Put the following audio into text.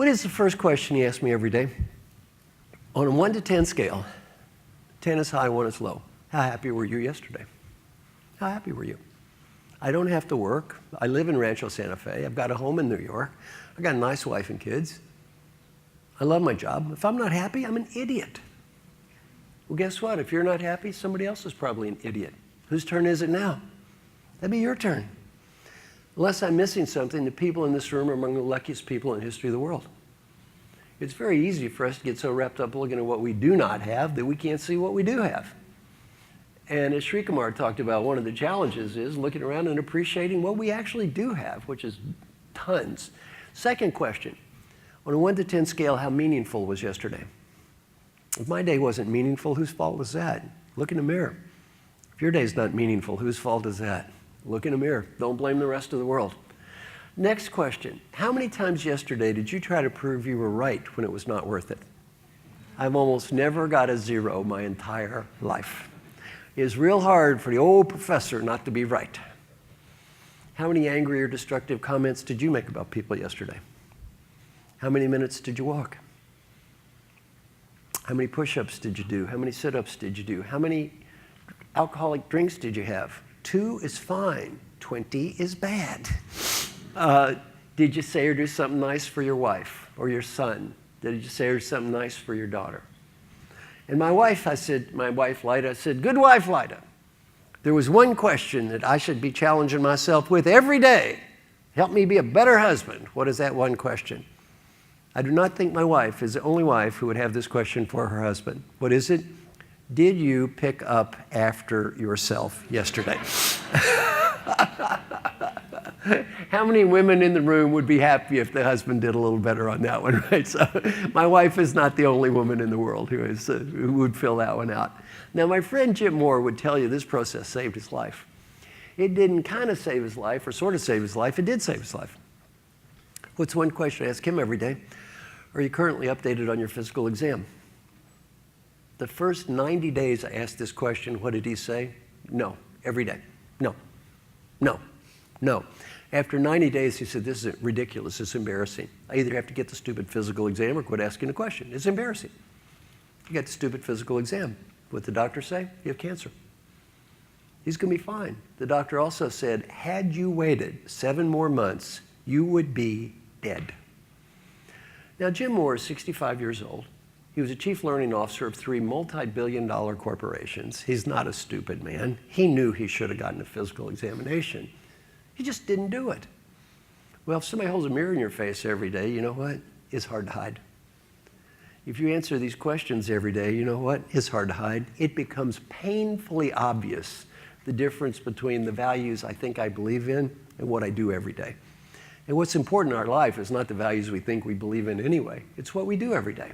What is the first question you ask me every day? On a 1 to 10 scale, 10 is high, 1 is low. How happy were you yesterday? How happy were you? I don't have to work. I live in Rancho Santa Fe. I've got a home in New York. I've got a nice wife and kids. I love my job. If I'm not happy, I'm an idiot. Well, guess what? If you're not happy, somebody else is probably an idiot. Whose turn is it now? That'd be your turn. Unless I'm missing something, the people in this room are among the luckiest people in the history of the world. It's very easy for us to get so wrapped up looking at what we do not have that we can't see what we do have. And as Sri Kumar talked about, one of the challenges is looking around and appreciating what we actually do have, which is tons. Second question, on a 1 to 10 scale, how meaningful was yesterday? If my day wasn't meaningful, whose fault was that? Look in the mirror. If your day's not meaningful, whose fault is that? Look in the mirror. Don't blame the rest of the world. Next question, how many times yesterday did you try to prove you were right when it was not worth it? I've almost never got a 0 my entire life. It's real hard for the old professor not to be right. How many angry or destructive comments did you make about people yesterday? How many minutes did you walk? How many push-ups did you do? How many sit-ups did you do? How many alcoholic drinks did you have? 2 is fine, 20 is bad. Did you say or do something nice for your wife or your son? Did you say or do something nice for your daughter? And my wife, Lida, said, good wife, Lida, there was one question that I should be challenging myself with every day. Help me be a better husband. What is that one question? I do not think my wife is the only wife who would have this question for her husband. What is it? Did you pick up after yourself yesterday? How many women in the room would be happy if the husband did a little better on that one, right? So my wife is not the only woman in the world who would fill that one out. Now, my friend Jim Moore would tell you this process saved his life. It didn't kind of save his life or sort of save his life. It did save his life. What's one question I ask him every day? Are you currently updated on your physical exam? The first 90 days I asked this question, what did he say? No, every day. No, no, no. After 90 days, he said, this is ridiculous, it's embarrassing. I either have to get the stupid physical exam or quit asking the question. It's embarrassing. You got the stupid physical exam. What did the doctor say? You have cancer. He's going to be fine. The doctor also said, had you waited 7 more months, you would be dead. Now, Jim Moore is 65 years old. He was a chief learning officer of 3 multi-billion-dollar corporations. He's not a stupid man. He knew he should have gotten a physical examination. He just didn't do it. Well, if somebody holds a mirror in your face every day, you know what? It's hard to hide. If you answer these questions every day, you know what? It's hard to hide. It becomes painfully obvious the difference between the values I think I believe in and what I do every day. And what's important in our life is not the values we think we believe in anyway. It's what we do every day.